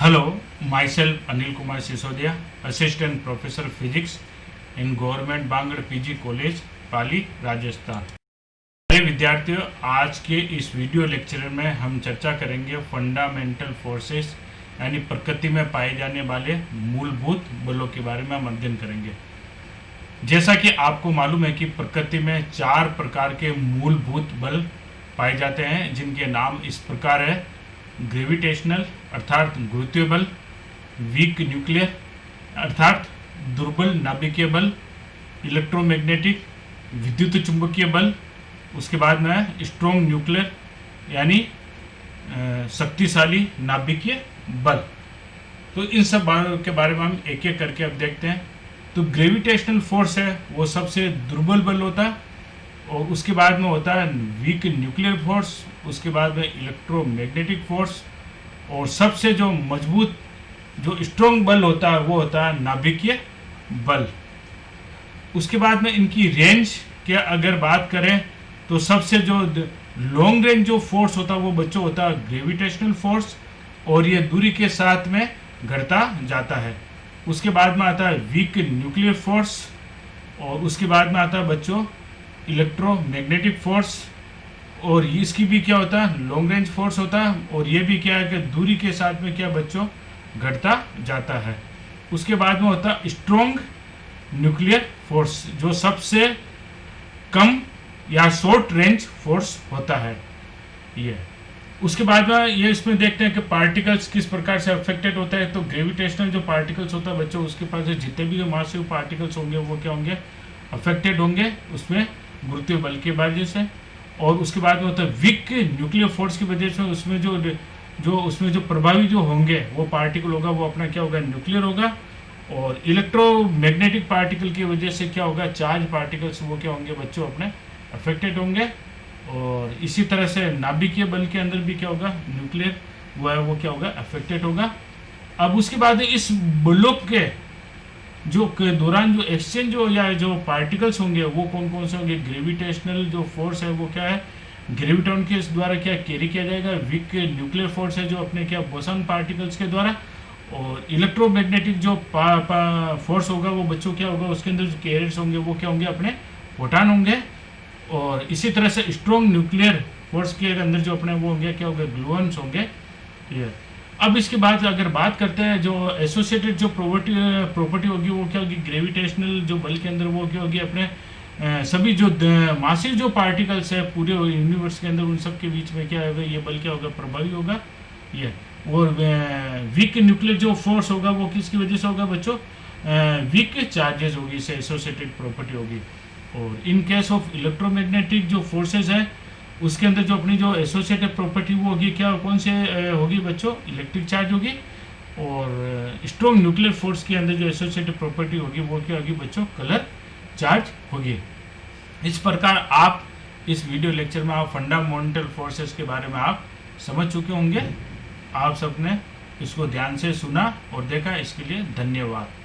Hello, myself Anil Kumar Sisodia, Assistant Professor Physics in Government Bangad PG College, पाली, राजस्थान। प्यारे विद्यार्थियों, आज के इस वीडियो लेक्चर में हम चर्चा करेंगे फंडामेंटल फोर्सेस यानी प्रकृति में पाए जाने वाले मूलभूत बलों के बारे में हम अध्ययन करेंगे। जैसा कि आपको मालूम है कि प्रकृति में 4 प्रकार के मूलभूत बल पाए जाते हैं, जिनके नाम इस प्रकार है: ग्रेविटेशनल अर्थात गुरुत्वीय बल, वीक न्यूक्लियर अर्थात दुर्बल नाभिकीय बल, इलेक्ट्रोमैग्नेटिक विद्युत चुंबकीय बल, उसके बाद में स्ट्रॉन्ग न्यूक्लियर यानी शक्तिशाली नाभिकीय बल। तो इन सब के बारे में हम एक एक करके अब देखते हैं। तो ग्रेविटेशनल फोर्स है वो सबसे दुर्बल बल होता है, और उसके बाद में होता है वीक न्यूक्लियर फोर्स, उसके बाद में इलेक्ट्रोमैग्नेटिक फोर्स, और सबसे जो मजबूत जो स्ट्रॉन्ग बल होता है वो होता है नाभिकीय बल। उसके बाद में इनकी रेंज के अगर बात करें तो सबसे जो लॉन्ग रेंज जो फोर्स होता है वो बच्चों होता है ग्रेविटेशनल फोर्स, और ये दूरी के साथ में घटता जाता है। उसके बाद में आता है वीक न्यूक्लियर फोर्स, और उसके बाद में आता है बच्चों इलेक्ट्रोमैग्नेटिक फोर्स, और इसकी भी क्या होता है लॉन्ग रेंज फोर्स होता है, और ये भी क्या है कि दूरी के साथ में क्या बच्चों घटता जाता है। उसके बाद में होता है स्ट्रॉन्ग न्यूक्लियर फोर्स, जो सबसे कम या शॉर्ट रेंज फोर्स होता है ये। उसके बाद में ये इसमें देखते हैं कि पार्टिकल्स किस प्रकार से अफेक्टेड होता है। तो ग्रेविटेशनल जो पार्टिकल्स होता है बच्चों, उसके पास जितने भी जो मासिव पार्टिकल्स होंगे वो क्या होंगे अफेक्टेड होंगे उसमें गुरुत्वीय बल की वजह से। और उसके बाद में होता है वीक न्यूक्लियर फोर्स की वजह से उसमें जो प्रभावी जो होंगे वो पार्टिकल होगा वो अपना क्या होगा न्यूक्लियर होगा। और इलेक्ट्रोमैग्नेटिक पार्टिकल की वजह से क्या होगा चार्ज पार्टिकल्स वो क्या होंगे बच्चों अपने अफेक्टेड होंगे। और इसी तरह से नाभिकीय बल के अंदर भी क्या होगा न्यूक्लियर वो क्या होगा अफेक्टेड होगा। अब उसके बाद इस बलों के जो के दौरान जो एक्सचेंज हो या जो पार्टिकल्स होंगे वो कौन कौन से होंगे। ग्रेविटेशनल जो फोर्स है वो क्या है ग्रेविटॉन के द्वारा क्या कैरी किया जाएगा। वीक न्यूक्लियर फोर्स है जो अपने क्या बोसन पार्टिकल्स के द्वारा। और इलेक्ट्रोमैग्नेटिक जो फोर्स होगा वो बच्चों क्या होगा उसके अंदर जो कैरियर्स होंगे वो क्या होंगे अपने फोटॉन होंगे। और इसी तरह से स्ट्रॉन्ग न्यूक्लियर फोर्स के अंदर जो अपने वो होंगे क्या होंगे ग्लूअन्स होंगे ये। अब इसके बाद अगर बात करते हैं जो एसोसिएटेड जो प्रॉपर्टी होगी वो क्या होगी ग्रेविटेशनल जो बल के अंदर वो क्या होगी अपने सभी जो मासिव जो पार्टिकल्स है पूरे यूनिवर्स के अंदर उन सब के बीच में क्या होगा ये बल क्या होगा प्रभावी होगा ये। और वीक न्यूक्लियर जो फोर्स होगा वो किसकी वजह से होगा बच्चों वीक चार्जेस होगी इससे एसोसिएटेड प्रॉपर्टी होगी। और इन केस ऑफ इलेक्ट्रोमैग्नेटिक जो फोर्सेस है उसके अंदर जो अपनी जो एसोसिएटेड प्रॉपर्टी वो होगी क्या कौन से होगी बच्चों इलेक्ट्रिक चार्ज होगी। और स्ट्रॉन्ग न्यूक्लियर फोर्स के अंदर जो एसोसिएटेड प्रॉपर्टी होगी वो क्या होगी बच्चों कलर चार्ज होगी। इस प्रकार आप इस वीडियो लेक्चर में आप फंडामेंटल फोर्सेस के बारे में आप समझ चुके होंगे। आप सबने इसको ध्यान से सुना और देखा, इसके लिए धन्यवाद।